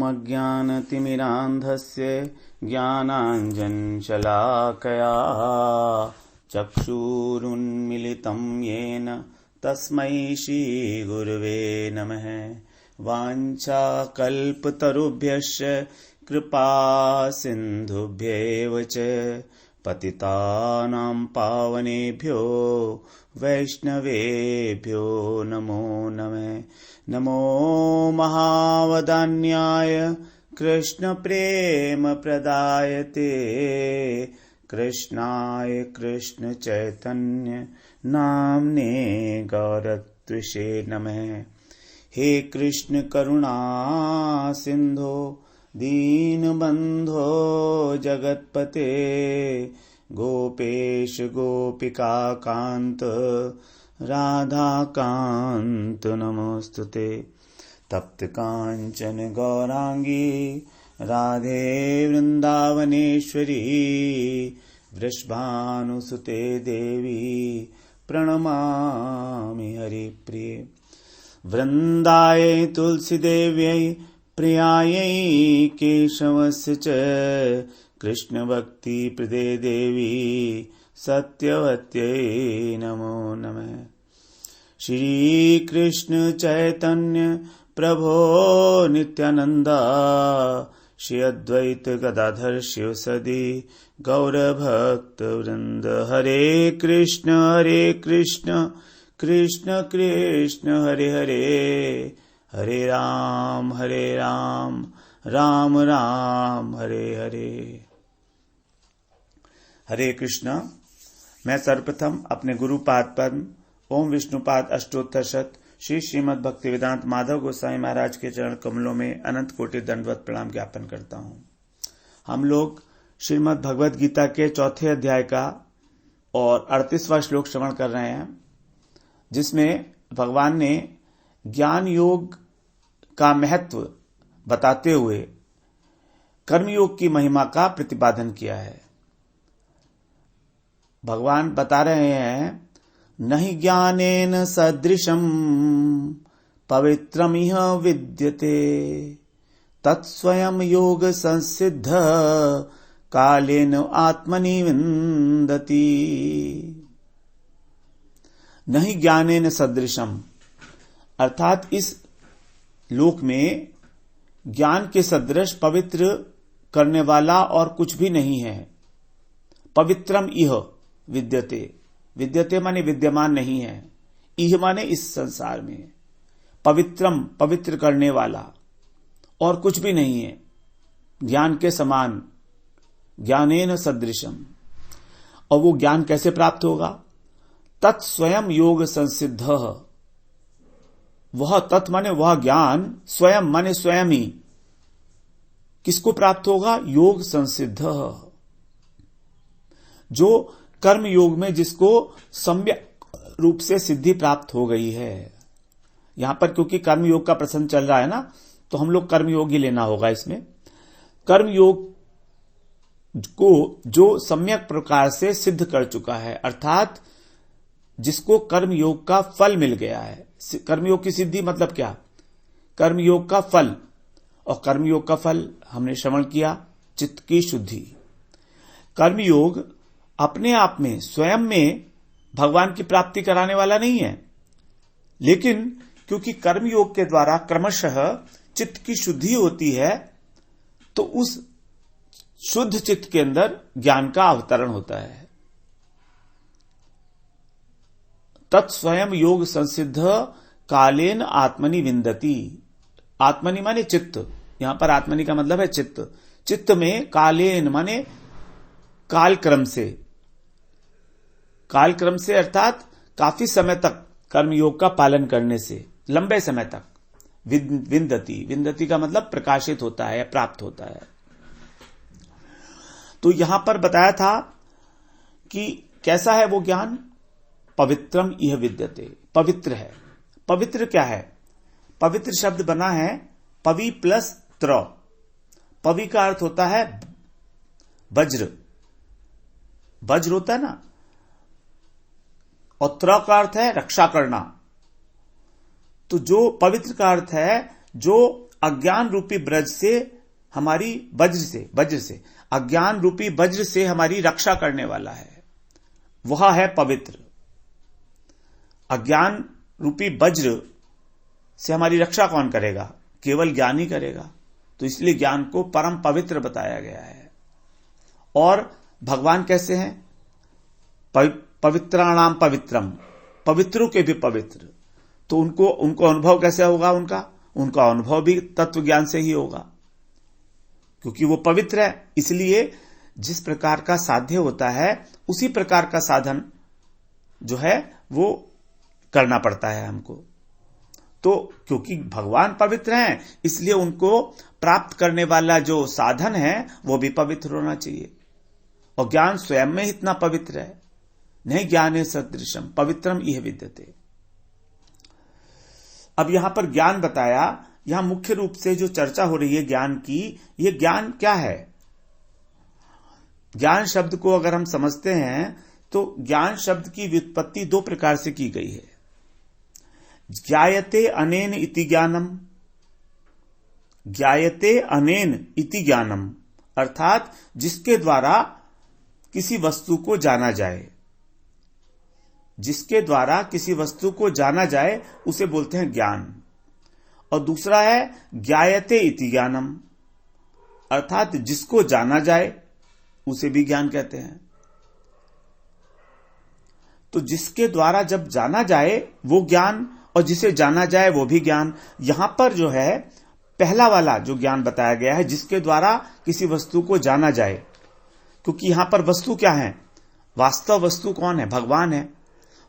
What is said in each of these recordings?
ओमज्ञानतिमिरान्धस्य ज्ञानाञ्जनशलाकया चक्षुरुन्मीलितं येन तस्मै श्रीगुरवे नमः। वाञ्छाकल्पतरुभ्यश्च कृपासिन्धुभ्येव च पतितानां पावनेभ्यो वैष्णवेभ्यो नमो नमः। नमो महावदान्याय कृष्णप्रेमप्रदायते कृष्णाय कृष्णचैतन्य नाम्ने गौरत्विषे नमः। हे कृष्ण करुणा सिंधो दीनबंधो जगत्पते गोपेश गोपिका कांत राधा कांत नमोस्तुते। तप्त कांचन गौरांगी राधे वृंदावनेश्वरी वृषभानुसुते देवी प्रणमामि हरिप्रिये। वृंदाय तुलसी देव्यै प्रियायै केशवस्य च कृष्ण भक्ति प्रदे देवी सत्यवत्यै नमो नमः। श्री कृष्ण चैतन्य प्रभो नित्यानंद श्री अद्वैत गदाधर शिवसदि गौरभक्त वृंद। हरे कृष्ण कृष्ण कृष्ण हरे हरे हरे राम राम राम हरे हरे। हरे कृष्ण। मैं सर्वप्रथम अपने गुरुपाद पद्म ओम विष्णुपाद अष्टोत्तर शत श्री श्रीमद् भक्तिवेदांत माधव गोस्वामी महाराज के चरण कमलों में अनंत कोटि दंडवत प्रणाम ज्ञापन करता हूँ। हम लोग श्रीमद् भगवद गीता के चौथे अध्याय का और 38वां श्लोक श्रवण कर रहे हैं, जिसमें भगवान ने ज्ञान योग का महत्व बताते हुए कर्मयोग की महिमा का प्रतिपादन किया है। भगवान बता रहे हैं, नहि ज्ञानेन सदृशं पवित्रमिह विद्यते तत्स्वयं योग संसिद्ध कालेन आत्मनि विन्दति। नहि ज्ञानेन सदृशम, अर्थात इस लोक में ज्ञान के सदृश पवित्र करने वाला और कुछ भी नहीं है। पवित्रम इह विद्यते, विद्यते माने विद्यमान नहीं है, इह माने इस संसार में, पवित्रम पवित्र करने वाला और कुछ भी नहीं है ज्ञान के समान, ज्ञानेन सदृशम। और वो ज्ञान कैसे प्राप्त होगा? तत्स्वयं योग संसिद्ध, वह तत् माने वह ज्ञान, स्वयं माने स्वयं ही, किसको प्राप्त होगा? योग संसिद्ध, जो कर्म योग में जिसको सम्यक रूप से सिद्धि प्राप्त हो गई है। यहां पर क्योंकि कर्म योग का प्रसंग चल रहा है ना, तो हम लोग कर्म योग ही लेना होगा इसमें। कर्म योग को जो सम्यक प्रकार से सिद्ध कर चुका है, अर्थात जिसको कर्म योग का फल मिल गया है। कर्मयोग की सिद्धि मतलब क्या? कर्मयोग का फल, और कर्मयोग का फल हमने श्रवण किया, चित्त की शुद्धि। कर्मयोग अपने आप में स्वयं में भगवान की प्राप्ति कराने वाला नहीं है, लेकिन क्योंकि कर्मयोग के द्वारा क्रमशः चित्त की शुद्धि होती है, तो उस शुद्ध चित्त के अंदर ज्ञान का अवतरण होता है। तत्स्वयं योग संसिद्ध कालेन आत्मनि विन्दति। आत्मनि माने चित्त, यहां पर आत्मनि का मतलब है चित्त। चित्त में कालेन माने कालक्रम से, कालक्रम से अर्थात काफी समय तक कर्मयोग का पालन करने से, लंबे समय तक। विन्दति, विन्दति का मतलब प्रकाशित होता है, प्राप्त होता है। तो यहां पर बताया था कि कैसा है वो ज्ञान? पवित्रम इह विद्यते, पवित्र है। पवित्र क्या है? पवित्र शब्द बना है पवि प्लस त्र। पवि का अर्थ होता है वज्र, वज्र होता है ना, और त्र का अर्थ है रक्षा करना। तो जो पवित्र का अर्थ है जो अज्ञान रूपी ब्रज से हमारी वज्र से अज्ञान रूपी वज्र से हमारी रक्षा करने वाला है, वह है पवित्र। अज्ञान रूपी वज्र से हमारी रक्षा कौन करेगा? केवल ज्ञान ही करेगा। तो इसलिए ज्ञान को परम पवित्र बताया गया है। और भगवान कैसे हैं? पवित्राणाम पवित्रम, पवित्रों के भी पवित्र। तो उनको अनुभव कैसे होगा? उनका अनुभव भी तत्व ज्ञान से ही होगा, क्योंकि वो पवित्र है। इसलिए जिस प्रकार का साध्य होता है उसी प्रकार का साधन जो है वो करना पड़ता है हमको। तो क्योंकि भगवान पवित्र हैं, इसलिए उनको प्राप्त करने वाला जो साधन है वो भी पवित्र होना चाहिए। और ज्ञान स्वयं में इतना पवित्र है, नहीं ज्ञाने सदृशम पवित्रम इह विद्यते। अब यहां पर ज्ञान बताया। यहां मुख्य रूप से जो चर्चा हो रही है ज्ञान की, ये ज्ञान क्या है? ज्ञान शब्द को अगर हम समझते हैं तो ज्ञान शब्द की व्युत्पत्ति दो प्रकार से की गई है। ज्ञायते अनेन इति ज्ञानम, ज्ञायते अनेन इति ज्ञानम, अर्थात जिसके द्वारा किसी वस्तु को जाना जाए। जिसके द्वारा किसी वस्तु को जाना जाए उसे बोलते हैं ज्ञान। और दूसरा है ज्ञायते इति ज्ञानम, अर्थात जिसको जाना जाए उसे भी ज्ञान कहते हैं। तो जिसके द्वारा जब जाना जाए वो ज्ञान, और जिसे जाना जाए वो भी ज्ञान। यहां पर जो है पहला वाला जो ज्ञान बताया गया है, जिसके द्वारा किसी वस्तु को जाना जाए, क्योंकि यहां पर वस्तु क्या है? वास्तव वस्तु कौन है? भगवान है।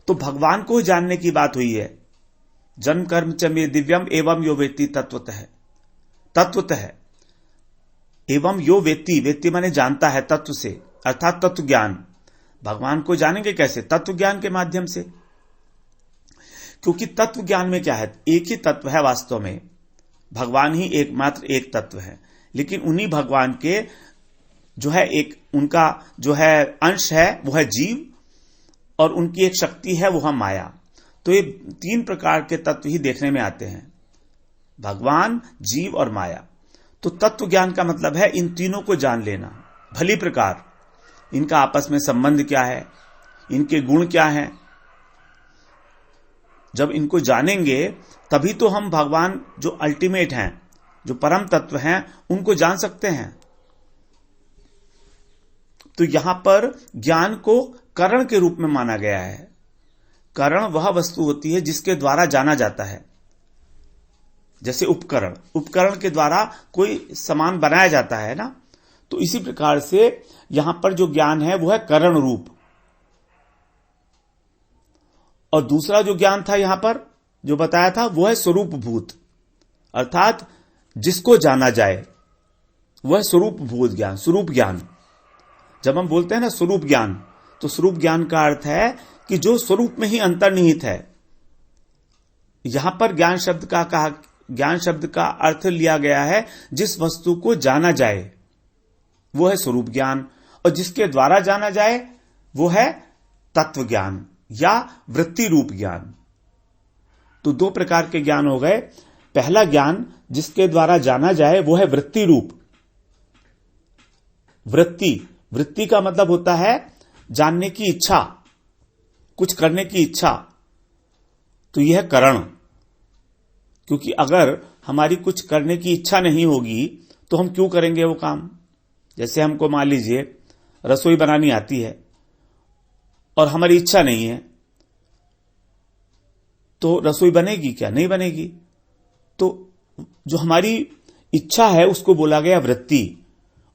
तो भगवान को जानने की बात हुई है। जन्म कर्म च मे दिव्यम एवं यो वेत्ति तत्वतः, तत्वतः एवं यो वेत्ति, वेत्ति माने जानता है तत्व से, अर्थात तत्व ज्ञान। भगवान को जानेंगे कैसे? तत्व ज्ञान के माध्यम से। क्योंकि तत्व ज्ञान में क्या है? एक ही तत्व है वास्तव में, भगवान ही एकमात्र एक तत्व है। लेकिन उन्हीं भगवान के जो है एक उनका जो है अंश है वो है जीव, और उनकी एक शक्ति है वो है माया। तो ये तीन प्रकार के तत्व ही देखने में आते हैं, भगवान, जीव और माया। तो तत्व ज्ञान का मतलब है इन तीनों को जान लेना भली प्रकार। इनका आपस में संबंध क्या है, इनके गुण क्या हैं। जब इनको जानेंगे तभी तो हम भगवान जो अल्टीमेट हैं, जो परम तत्व हैं, उनको जान सकते हैं। तो यहां पर ज्ञान को करण के रूप में माना गया है। करण वह वस्तु होती है जिसके द्वारा जाना जाता है। जैसे उपकरण, उपकरण के द्वारा कोई सामान बनाया जाता है ना, तो इसी प्रकार से यहां पर जो ज्ञान है वो है करण रूप। और दूसरा जो ज्ञान था यहां पर जो बताया था वो है स्वरूप भूत, अर्थात जिसको जाना जाए वह स्वरूप भूत ज्ञान, स्वरूप ज्ञान। जब हम बोलते हैं ना स्वरूप ज्ञान, तो स्वरूप ज्ञान का अर्थ है कि जो स्वरूप में ही अंतर्निहित है। यहां पर ज्ञान शब्द का अर्थ लिया गया है जिस वस्तु को जाना जाए वो है स्वरूप ज्ञान, और जिसके द्वारा जाना जाए वो है तत्व ज्ञान या वृत्ति रूप ज्ञान। तो दो प्रकार के ज्ञान हो गए। पहला ज्ञान जिसके द्वारा जाना जाए वो है वृत्ति रूप। वृत्ति का मतलब होता है जानने की इच्छा, कुछ करने की इच्छा। तो यह करण, क्योंकि अगर हमारी कुछ करने की इच्छा नहीं होगी तो हम क्यों करेंगे वो काम। जैसे हमको मान लीजिए रसोई बनानी आती है और हमारी इच्छा नहीं है, तो रसोई बनेगी क्या? नहीं बनेगी। तो जो हमारी इच्छा है उसको बोला गया वृत्ति,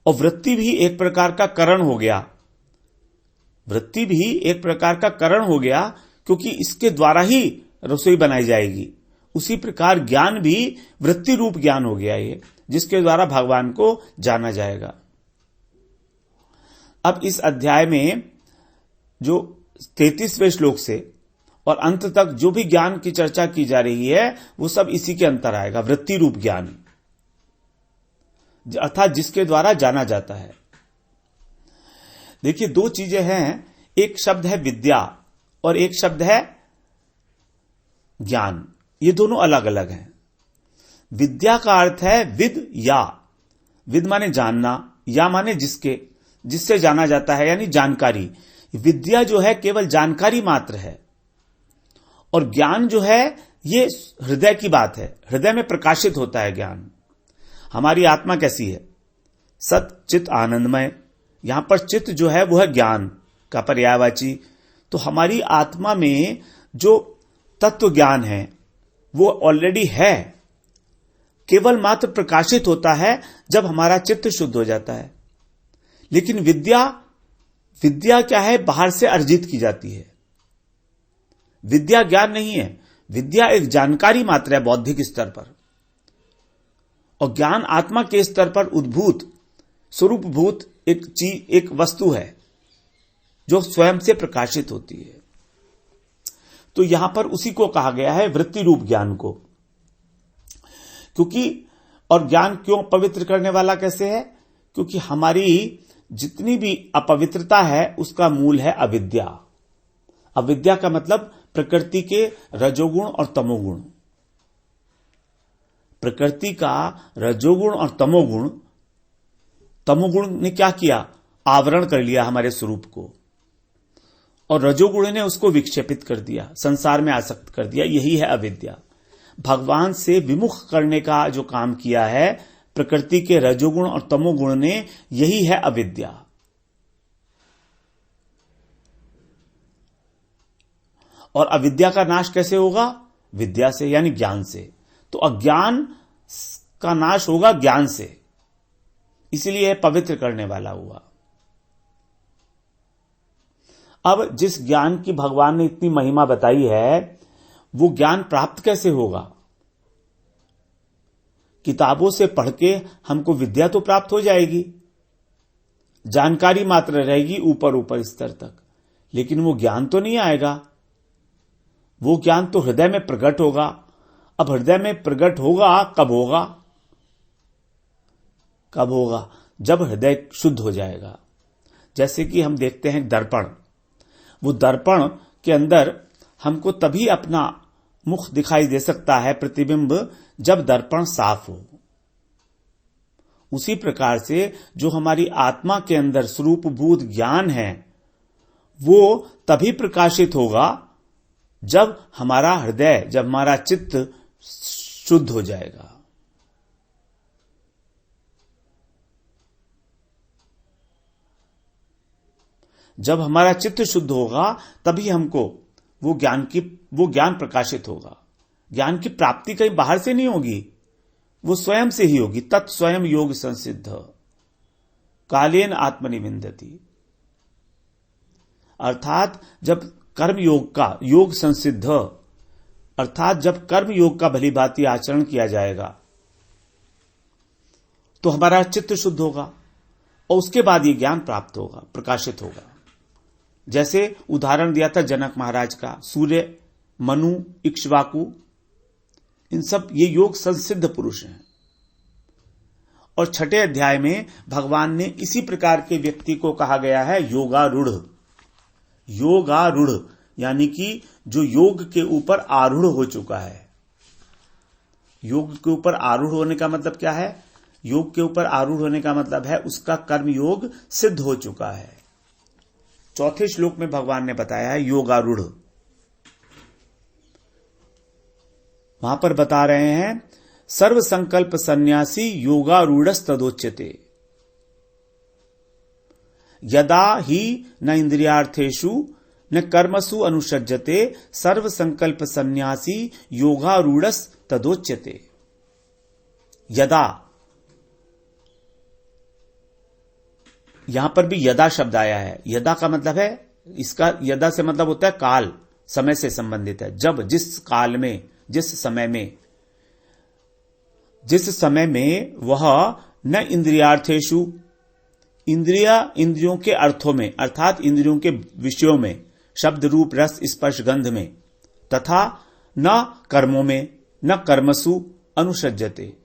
और वृत्ति भी एक प्रकार का करण हो गया। वृत्ति भी एक प्रकार का करण हो गया, क्योंकि इसके द्वारा ही रसोई बनाई जाएगी। उसी प्रकार ज्ञान भी वृत्ति रूप ज्ञान हो गया ये, जिसके द्वारा भगवान को जाना जाएगा। अब इस अध्याय में जो 33वें श्लोक से और अंत तक जो भी ज्ञान की चर्चा की जा रही है वो सब इसी के अंतर आएगा। वृत्ति रूप ज्ञान, अर्थात जिसके द्वारा जाना जाता है। देखिए दो चीजें हैं, एक शब्द है विद्या और एक शब्द है ज्ञान। ये दोनों अलग अलग हैं। विद्या का अर्थ है विद या। विद माने जानना, या माने जिसके, जिससे जाना जाता है, यानी जानकारी। विद्या जो है केवल जानकारी मात्र है, और ज्ञान जो है ये हृदय की बात है। हृदय में प्रकाशित होता है ज्ञान। हमारी आत्मा कैसी है? सत चित आनंदमय। यहां पर चित्त जो है वो है ज्ञान का पर्यायवाची। तो हमारी आत्मा में जो तत्व ज्ञान है वो ऑलरेडी है, केवल मात्र प्रकाशित होता है जब हमारा चित्त शुद्ध हो जाता है। लेकिन विद्या क्या है? बाहर से अर्जित की जाती है। विद्या ज्ञान नहीं है, विद्या एक जानकारी मात्र है बौद्धिक स्तर पर, और ज्ञान आत्मा के स्तर पर उद्भूत स्वरूपभूत एक चीज, एक वस्तु है जो स्वयं से प्रकाशित होती है। तो यहां पर उसी को कहा गया है वृत्ति रूप ज्ञान को। क्योंकि, और ज्ञान क्यों पवित्र करने वाला कैसे है? क्योंकि हमारी जितनी भी अपवित्रता है उसका मूल है अविद्या। अविद्या का मतलब प्रकृति के रजोगुण और तमोगुण। प्रकृति का रजोगुण और तमोगुण, तमोगुण ने क्या किया? आवरण कर लिया हमारे स्वरूप को, और रजोगुण ने उसको विक्षेपित कर दिया, संसार में आसक्त कर दिया। यही है अविद्या। भगवान से विमुख करने का जो काम किया है प्रकृति के रजोगुण और तमोगुण ने, यही है अविद्या। और अविद्या का नाश कैसे होगा? विद्या से, यानी ज्ञान से। तो अज्ञान का नाश होगा ज्ञान से, इसलिए पवित्र करने वाला हुआ। अब जिस ज्ञान की भगवान ने इतनी महिमा बताई है, वो ज्ञान प्राप्त कैसे होगा? किताबों से पढ़ के हमको विद्या तो प्राप्त हो जाएगी, जानकारी मात्र रहेगी ऊपर ऊपर स्तर तक, लेकिन वो ज्ञान तो नहीं आएगा। वो ज्ञान तो हृदय में प्रकट होगा। अब हृदय में प्रकट होगा कब होगा? कब होगा? जब हृदय शुद्ध हो जाएगा। जैसे कि हम देखते हैं दर्पण, वो दर्पण के अंदर हमको तभी अपना मुख दिखाई दे सकता है, प्रतिबिंब, जब दर्पण साफ हो। उसी प्रकार से जो हमारी आत्मा के अंदर स्वरूपभूत ज्ञान है वो तभी प्रकाशित होगा जब हमारा हृदय, जब हमारा चित्त शुद्ध हो जाएगा। जब हमारा चित्त शुद्ध होगा तभी हमको वो ज्ञान प्रकाशित होगा। ज्ञान की प्राप्ति कहीं बाहर से नहीं होगी, वो स्वयं से ही होगी। तत्स्वयं योग संसिद्ध कालेन आत्मनिविंदति। अर्थात जब कर्म योग का योग संसिद्ध, अर्थात जब कर्म योग का भली भांति आचरण किया जाएगा तो हमारा चित्त शुद्ध होगा, और उसके बाद ये ज्ञान प्राप्त होगा, प्रकाशित होगा। जैसे उदाहरण दिया था जनक महाराज का, सूर्य, मनु, इक्ष्वाकु, इन सब ये योग संसिद्ध पुरुष हैं। और छठे अध्याय में भगवान ने इसी प्रकार के व्यक्ति को कहा गया है योगारूढ़। योगारूढ़ यानी कि जो योग के ऊपर आरूढ़ हो चुका है। योग के ऊपर आरूढ़ होने का मतलब क्या है? योग के ऊपर आरूढ़ होने का मतलब है उसका कर्म योग सिद्ध हो चुका है। चौथे श्लोक में भगवान ने बताया है योगारूढ़। वहां पर बता रहे हैं सर्व संकल्प सन्यासी योगारूढ़स्तदोच्यते यदा ही न इंद्रियार्थेषु न कर्मसु अनुषज्जते सर्व संकल्प सन्यासी योगारूढ़स्तदोच्यते। यदा, यहां पर भी यदा शब्द आया है। यदा का मतलब है, इसका यदा से मतलब होता है काल, समय से संबंधित है। जब, जिस काल में, जिस समय में वह न इंद्रियार्थेषु, इंद्रियों के अर्थों में, अर्थात इंद्रियों के विषयों में, शब्द रूप रस स्पर्श गंध में, तथा न कर्मों में, न कर्मसु अनुषज्जते,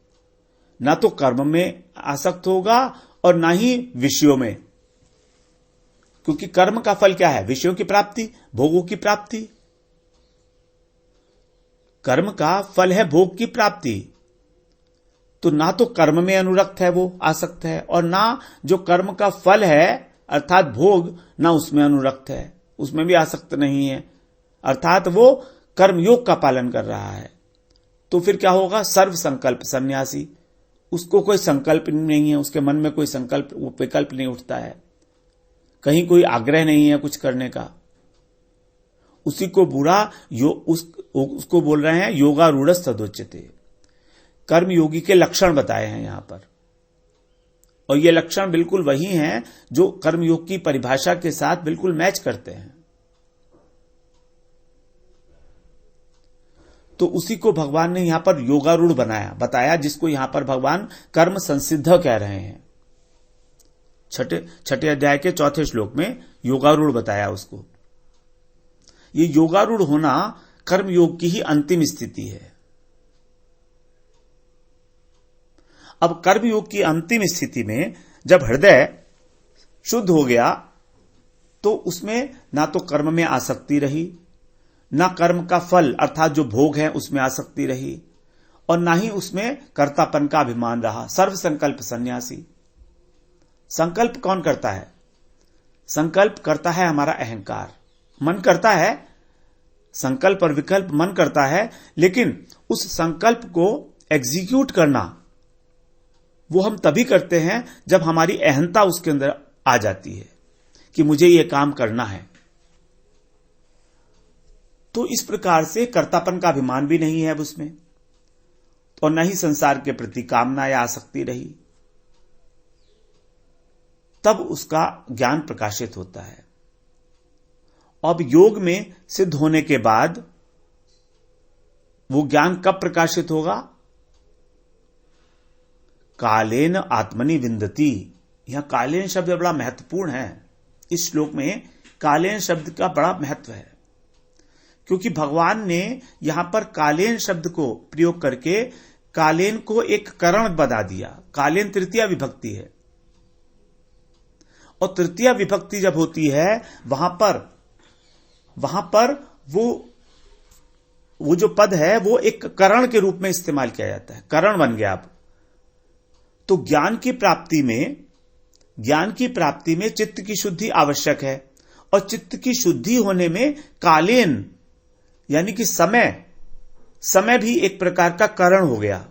न तो कर्म में आसक्त होगा और न ही विषयों में। क्योंकि कर्म का फल क्या है? विषयों की प्राप्ति, भोगों की प्राप्ति। कर्म का फल है भोग की प्राप्ति। तो ना तो कर्म में अनुरक्त है वो आसक्त है, और ना जो कर्म का फल है अर्थात भोग, ना उसमें अनुरक्त है, उसमें भी आसक्त नहीं है, अर्थात वो कर्मयोग का पालन कर रहा है। तो फिर क्या होगा? सर्व संकल्प सन्यासी। उसको कोई संकल्प नहीं है, उसके मन में कोई संकल्प विकल्प नहीं उठता है, कहीं कोई आग्रह नहीं है कुछ करने का। उसी को बुरा उसको बोल रहे हैं योगारूढ़ सदोच्यते। कर्म योगी के लक्षण बताए हैं यहां पर, और ये लक्षण बिल्कुल वही हैं जो कर्मयोग की परिभाषा के साथ बिल्कुल मैच करते हैं। तो उसी को भगवान ने यहां पर योगारूढ़ बताया, जिसको यहां पर भगवान कर्म संसिद्ध कह रहे हैं। छठे अध्याय के 4 श्लोक में योगारूढ़ बताया उसको। ये योगारूढ़ होना कर्मयोग की ही अंतिम स्थिति है। अब कर्मयोग की अंतिम स्थिति में जब हृदय शुद्ध हो गया तो उसमें ना तो कर्म में आसक्ति रही, ना कर्म का फल अर्थात जो भोग है उसमें आसक्ति रही, और ना ही उसमें कर्तापन का अभिमान रहा। सर्व संकल्प सन्यासी। संकल्प कौन करता है? संकल्प करता है हमारा अहंकार। मन करता है, संकल्प और विकल्प मन करता है, लेकिन उस संकल्प को एग्जीक्यूट करना वो हम तभी करते हैं जब हमारी अहंता उसके अंदर आ जाती है कि मुझे ये काम करना है। तो इस प्रकार से कर्तापन का अभिमान भी नहीं है अब उसमें, और न ही संसार के प्रति कामना या आसक्ति रही। तब उसका ज्ञान प्रकाशित होता है। अब योग में सिद्ध होने के बाद वो ज्ञान कब प्रकाशित होगा? कालेन आत्मनि विन्दति। यहां कालेन शब्द बड़ा महत्वपूर्ण है। इस श्लोक में कालेन शब्द का बड़ा महत्व है, क्योंकि भगवान ने यहां पर कालेन शब्द को प्रयोग करके कालेन को एक करण बना दिया। कालेन तृतीया विभक्ति है, और तृतीया विभक्ति जब होती है वहां पर वो जो पद है वो एक करण के रूप में इस्तेमाल किया जाता है। करण बन गया। अब तो ज्ञान की प्राप्ति में चित्त की शुद्धि आवश्यक है, और चित्त की शुद्धि होने में कालेन यानी कि समय भी एक प्रकार का कारण हो गया।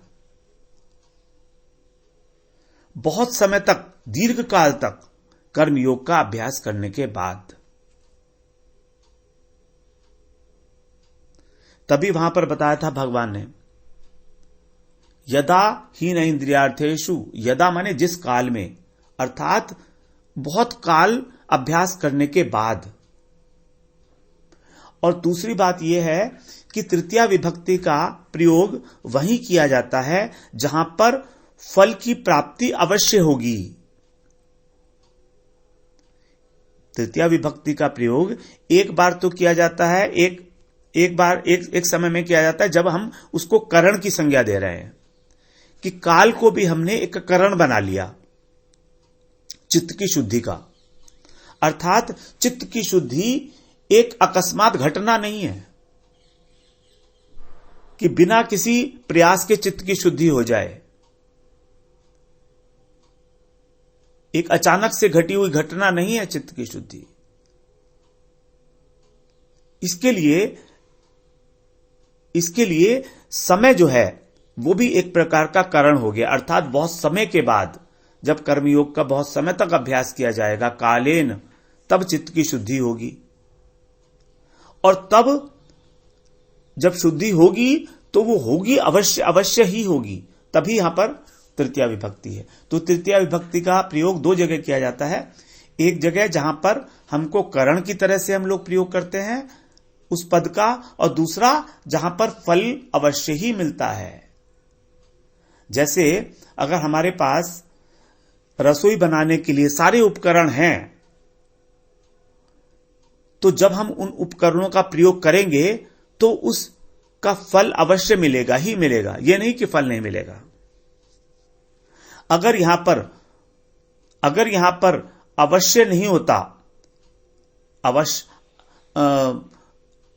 बहुत समय तक, दीर्घ काल तक कर्मयोग का अभ्यास करने के बाद तभी वहां पर बताया था भगवान ने, यदा हीन इंद्रियार्थेषु। यदा माने जिस काल में, अर्थात बहुत काल अभ्यास करने के बाद। और दूसरी बात यह है कि तृतीया विभक्ति का प्रयोग वहीं किया जाता है जहां पर फल की प्राप्ति अवश्य होगी। तृतीया विभक्ति का प्रयोग एक बार तो किया जाता है, एक समय में किया जाता है जब हम उसको करण की संज्ञा दे रहे हैं, कि काल को भी हमने एक करण बना लिया चित्त की शुद्धि का। अर्थात चित्त की शुद्धि एक अकस्मात घटना नहीं है कि बिना किसी प्रयास के चित्त की शुद्धि हो जाए। एक अचानक से घटी हुई घटना नहीं है चित्त की शुद्धि। इसके लिए समय जो है वो भी एक प्रकार का कारण हो गया। अर्थात बहुत समय के बाद, जब कर्मयोग का बहुत समय तक अभ्यास किया जाएगा कालेन, तब चित्त की शुद्धि होगी। और तब जब शुद्धि होगी तो वो होगी अवश्य ही होगी। तभी यहां पर तृतीया विभक्ति है। तो तृतीया विभक्ति का प्रयोग 2 जगह किया जाता है। एक जगह जहां पर हमको करण की तरह से हम लोग प्रयोग करते हैं उस पद का, और दूसरा जहां पर फल अवश्य ही मिलता है। जैसे अगर हमारे पास रसोई बनाने के लिए सारे उपकरण हैं, तो जब हम उन उपकरणों का प्रयोग करेंगे तो उसका फल अवश्य मिलेगा ही मिलेगा, यह नहीं कि फल नहीं मिलेगा। अगर यहां पर अवश्य नहीं होता,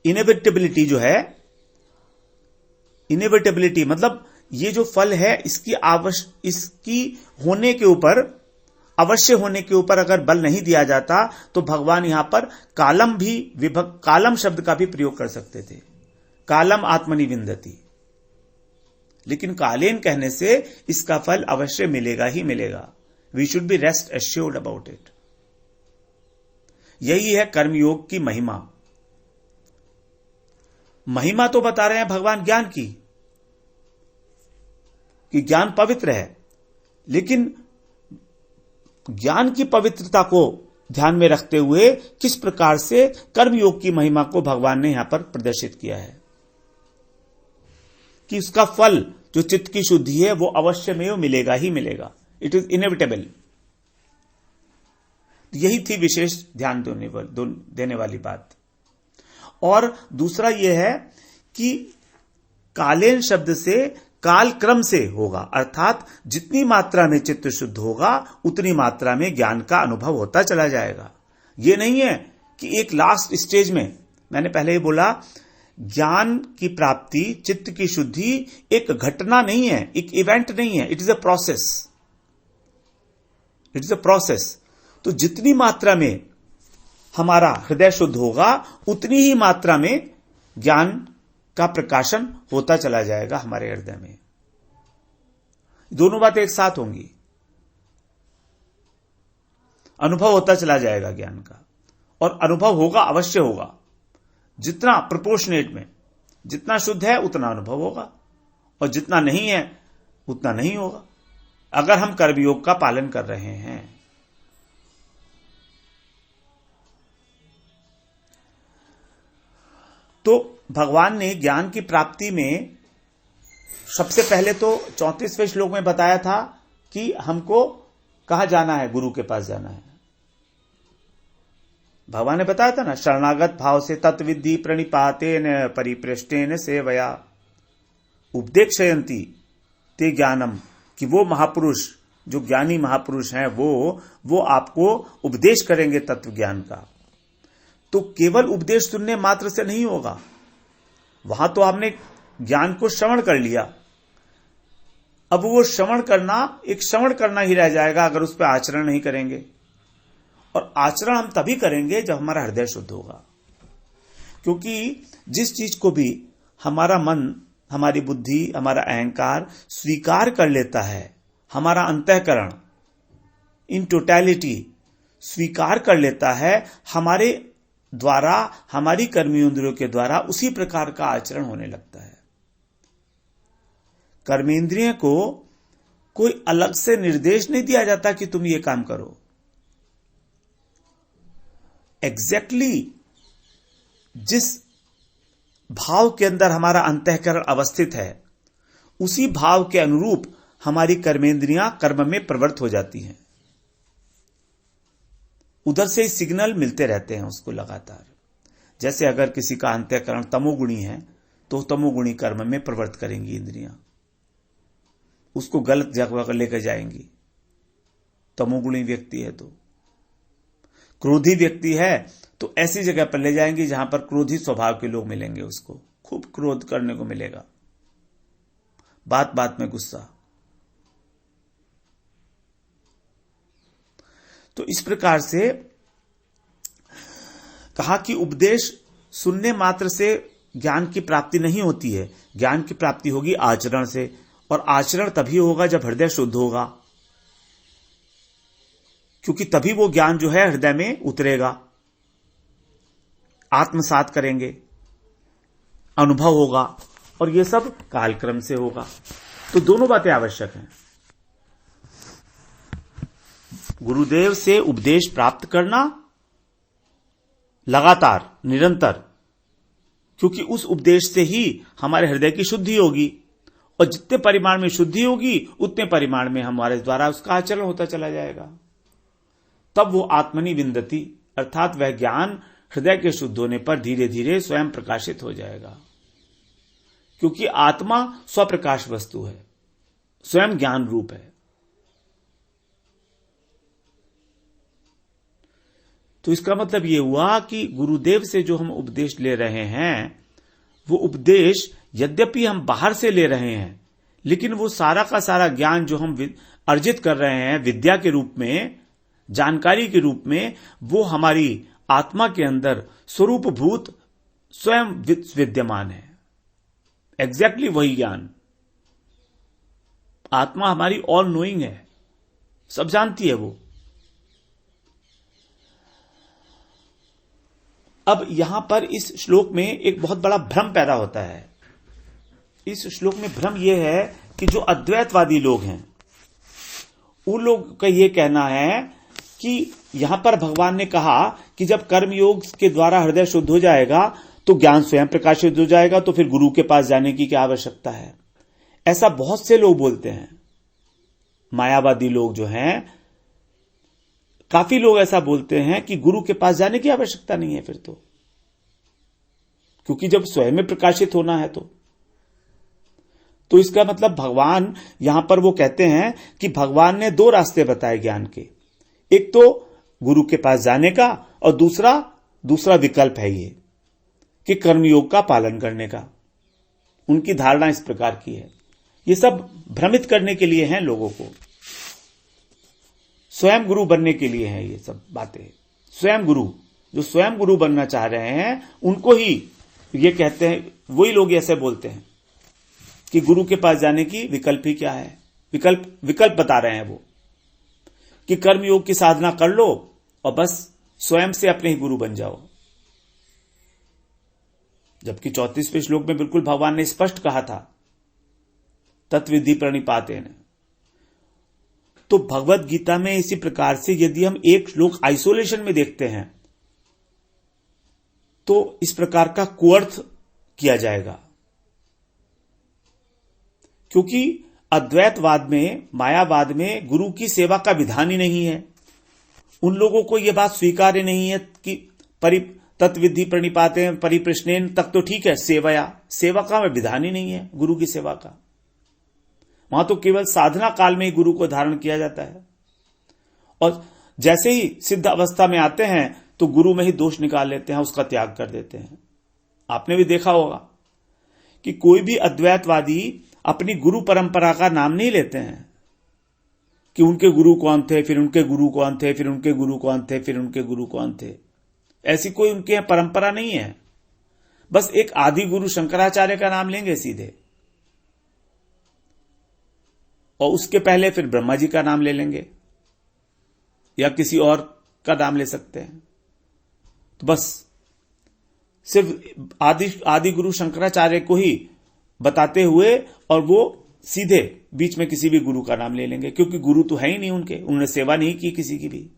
इनएविटेबिलिटी जो है, इनएविटेबिलिटी मतलब ये जो फल है इसकी होने के ऊपर, अवश्य होने के ऊपर अगर बल नहीं दिया जाता तो भगवान यहां पर कालम शब्द का भी प्रयोग कर सकते थे, कालम आत्मनि विंदति। लेकिन कालेन कहने से इसका फल अवश्य मिलेगा ही मिलेगा। We should be rest assured about it. यही है कर्मयोग की महिमा। महिमा तो बता रहे हैं भगवान ज्ञान की, कि ज्ञान पवित्र है, लेकिन ज्ञान की पवित्रता को ध्यान में रखते हुए किस प्रकार से कर्मयोग की महिमा को भगवान ने यहां पर प्रदर्शित किया है कि उसका फल जो चित्त की शुद्धि है वो अवश्य में मिलेगा ही मिलेगा। It is inevitable. यही थी विशेष ध्यान देने वाली बात। और दूसरा यह है कि कालेन शब्द से काल क्रम से होगा, अर्थात जितनी मात्रा में चित्त शुद्ध होगा उतनी मात्रा में ज्ञान का अनुभव होता चला जाएगा। यह नहीं है कि एक लास्ट स्टेज में, मैंने पहले ही बोला, ज्ञान की प्राप्ति, चित्त की शुद्धि एक घटना नहीं है, एक इवेंट नहीं है, it is a process. It is a process. तो जितनी मात्रा में हमारा हृदय शुद्ध होगा उतनी ही मात्रा में ज्ञान का प्रकाशन होता चला जाएगा हमारे हृदय में। दोनों बातें एक साथ होंगी। अनुभव होता चला जाएगा ज्ञान का, और अनुभव होगा, अवश्य होगा। जितना प्रोपोर्शनेट में, जितना शुद्ध है उतना अनुभव होगा, और जितना नहीं है उतना नहीं होगा, अगर हम कर्मयोग का पालन कर रहे हैं। तो भगवान ने ज्ञान की प्राप्ति में सबसे पहले तो 34वें श्लोक में बताया था कि हमको कहां जाना है, गुरु के पास जाना है। भगवान ने बताया था ना, शरणागत भाव से तत्विद्धि प्रणिपातेन परिपृष्टेन सेवया उपदेक्षयन्ति ते ज्ञानम, कि वो महापुरुष, जो ज्ञानी महापुरुष हैं, वो आपको उपदेश करेंगे तत्व ज्ञान का। तो केवल उपदेश सुनने मात्र से नहीं होगा, वहां तो आपने ज्ञान को श्रवण कर लिया, अब वो श्रवण करना एक श्रवण करना ही रह जाएगा अगर उस पर आचरण नहीं करेंगे। और आचरण हम तभी करेंगे जब हमारा हृदय शुद्ध होगा, क्योंकि जिस चीज को भी हमारा मन, हमारी बुद्धि, हमारा अहंकार स्वीकार कर लेता है, हमारा अंतःकरण इन टोटैलिटी स्वीकार कर लेता है, हमारे द्वारा, हमारी कर्मेंद्रियों के द्वारा उसी प्रकार का आचरण होने लगता है। कर्मेंद्रियों को कोई अलग से निर्देश नहीं दिया जाता कि तुम ये काम करो। एग्जैक्टली जिस भाव के अंदर हमारा अंतःकरण अवस्थित है, उसी भाव के अनुरूप हमारी कर्मेंद्रियां कर्म में प्रवृत्त हो जाती हैं। उधर से ही सिग्नल मिलते रहते हैं उसको लगातार। जैसे अगर किसी का अंतःकरण तमोगुणी है तो तमोगुणी कर्म में प्रवृत्त करेंगी इंद्रियां, उसको गलत जगह पर लेकर जाएंगी। तमोगुणी व्यक्ति है तो, क्रोधी व्यक्ति है तो ऐसी जगह पर ले जाएंगी जहां पर क्रोधी स्वभाव के लोग मिलेंगे, उसको खूब क्रोध करने को मिलेगा, बात बात में गुस्सा। तो इस प्रकार से कहा कि उपदेश सुनने मात्र से ज्ञान की प्राप्ति नहीं होती है, ज्ञान की प्राप्ति होगी आचरण से, और आचरण तभी होगा जब हृदय शुद्ध होगा, क्योंकि तभी वो ज्ञान जो है हृदय में उतरेगा, आत्मसात करेंगे, अनुभव होगा, और ये सब कालक्रम से होगा। तो दोनों बातें आवश्यक हैं। गुरुदेव से उपदेश प्राप्त करना लगातार, निरंतर, क्योंकि उस उपदेश से ही हमारे हृदय की शुद्धि होगी, और जितने परिमाण में शुद्धि होगी उतने परिमाण में हमारे द्वारा उसका आचरण होता चला जाएगा। तब वो आत्मनि विंदति, अर्थात वह ज्ञान हृदय के शुद्ध होने पर धीरे धीरे स्वयं प्रकाशित हो जाएगा, क्योंकि आत्मा स्वप्रकाश वस्तु है, स्वयं ज्ञान रूप है। तो इसका मतलब यह हुआ कि गुरुदेव से जो हम उपदेश ले रहे हैं, वो उपदेश यद्यपि हम बाहर से ले रहे हैं, लेकिन वो सारा का सारा ज्ञान जो हम अर्जित कर रहे हैं विद्या के रूप में, जानकारी के रूप में, वो हमारी आत्मा के अंदर स्वरूपभूत स्वयं विद्यमान है। एग्जैक्टली वही ज्ञान। आत्मा हमारी ऑल नोइंग है, सब जानती है वो। अब यहां पर इस श्लोक में एक बहुत बड़ा भ्रम पैदा होता है। इस श्लोक में भ्रम यह है कि जो अद्वैतवादी लोग हैं उन लोग का यह कहना है कि यहां पर भगवान ने कहा कि जब कर्मयोग के द्वारा हृदय शुद्ध हो जाएगा तो ज्ञान स्वयं प्रकाशित हो जाएगा, तो फिर गुरु के पास जाने की क्या आवश्यकता है। ऐसा बहुत से लोग बोलते हैं। मायावादी लोग जो हैं, काफी लोग ऐसा बोलते हैं कि गुरु के पास जाने की आवश्यकता नहीं है फिर तो, क्योंकि जब स्वयं में प्रकाशित होना है तो इसका मतलब भगवान यहां पर वो कहते हैं कि भगवान ने दो रास्ते बताए ज्ञान के। एक तो गुरु के पास जाने का और दूसरा विकल्प है ये कि कर्मयोग का पालन करने का। उनकी धारणा इस प्रकार की है। ये सब भ्रमित करने के लिए हैं लोगों को, स्वयं गुरु बनने के लिए हैं ये सब बातें। स्वयं गुरु, जो स्वयं गुरु बनना चाह रहे हैं उनको ही ये कहते हैं, वही लोग ऐसे बोलते हैं कि गुरु के पास जाने की विकल्प ही क्या है। विकल्प बता रहे हैं वो कि कर्मयोग की साधना कर लो और बस स्वयं से अपने ही गुरु बन जाओ। जबकि 34वें श्लोक में बिल्कुल भगवान ने स्पष्ट कहा था, तत्विधि प्रणिपातेन। तो भगवत गीता में इसी प्रकार से यदि हम एक श्लोक आइसोलेशन में देखते हैं तो इस प्रकार का कुअर्थ किया जाएगा, क्योंकि अद्वैतवाद में, मायावाद में गुरु की सेवा का विधान ही नहीं है। उन लोगों को यह बात स्वीकार्य नहीं है कि तत्विधि प्रणिपातेन परिप्रश्नेन तक तो ठीक है, सेवा का विधान ही नहीं है गुरु की सेवा का। वहां तो केवल साधना काल में ही गुरु को धारण किया जाता है, और जैसे ही सिद्ध अवस्था में आते हैं तो गुरु में ही दोष निकाल लेते हैं, उसका त्याग कर देते हैं। आपने भी देखा होगा कि कोई भी अद्वैतवादी अपनी गुरु परंपरा का नाम नहीं लेते हैं कि उनके गुरु कौन थे, फिर उनके गुरु कौन थे, फिर उनके गुरु कौन थे, फिर उनके गुरु कौन थे। ऐसी कोई उनके यहां परंपरा नहीं है। बस एक आदि गुरु शंकराचार्य का नाम लेंगे सीधे, और उसके पहले फिर ब्रह्मा जी का नाम ले लेंगे या किसी और का नाम ले सकते हैं। तो बस सिर्फ आदि गुरु शंकराचार्य को ही बताते हुए और वो सीधे बीच में किसी भी गुरु का नाम ले लेंगे, क्योंकि गुरु तो है ही नहीं उनके, उन्होंने सेवा नहीं की किसी की भी,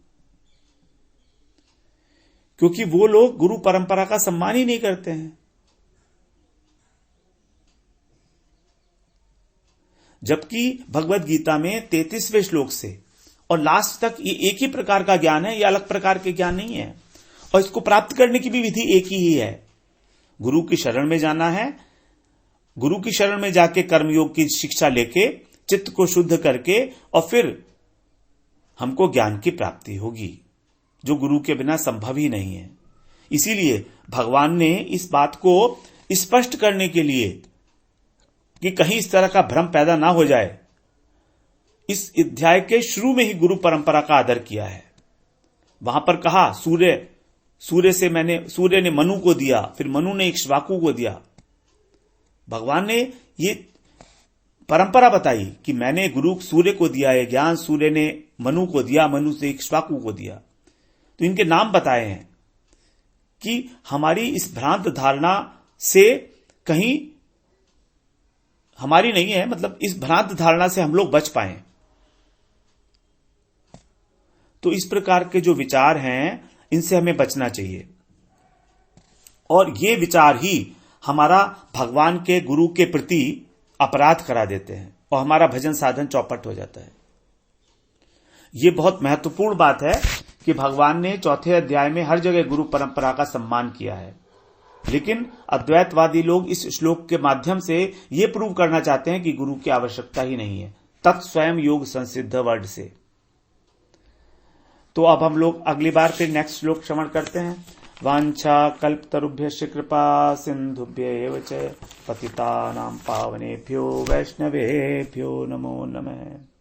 क्योंकि वो लोग गुरु परंपरा का सम्मान ही नहीं करते हैं। जबकि भगवत गीता में 33वें श्लोक से और लास्ट तक ये एक ही प्रकार का ज्ञान है, ये अलग प्रकार के ज्ञान नहीं है, और इसको प्राप्त करने की भी विधि एक ही है। गुरु की शरण में जाना है, गुरु की शरण में जाके कर्मयोग की शिक्षा लेके चित्त को शुद्ध करके और फिर हमको ज्ञान की प्राप्ति होगी, जो गुरु के बिना संभव ही नहीं है। इसीलिए भगवान ने इस बात को स्पष्ट करने के लिए कि कहीं इस तरह का भ्रम पैदा ना हो जाए, इस अध्याय के शुरू में ही गुरु परंपरा का आदर किया है। वहां पर कहा सूर्य ने मनु को दिया, फिर मनु ने इक्ष्वाकु को दिया। भगवान ने ये परंपरा बताई कि मैंने गुरु सूर्य को दिया है ज्ञान, सूर्य ने मनु को दिया, मनु से इक्ष्वाकु को दिया। तो इनके नाम बताए हैं कि हमारी इस भ्रांत धारणा से कहीं हमारी नहीं है, मतलब इस भ्रांत धारणा से हम लोग बच पाए। तो इस प्रकार के जो विचार हैं इनसे हमें बचना चाहिए, और ये विचार ही हमारा भगवान के गुरु के प्रति अपराध करा देते हैं और हमारा भजन साधन चौपट हो जाता है। ये बहुत महत्वपूर्ण बात है कि भगवान ने 4 अध्याय में हर जगह गुरु परंपरा का सम्मान किया है, लेकिन अद्वैतवादी लोग इस श्लोक के माध्यम से ये प्रूव करना चाहते हैं कि गुरु की आवश्यकता ही नहीं है, तत्स्वयं योग संसिद्ध वर्ड से। तो अब हम लोग अगली बार फिर नेक्स्ट श्लोक श्रवण करते हैं। वाञ्छा कल्पतरुभ्यश्च कृपा सिन्धुभ्येव च पतितानां पावनेभ्यो वैष्णवेभ्यो नमो नमः।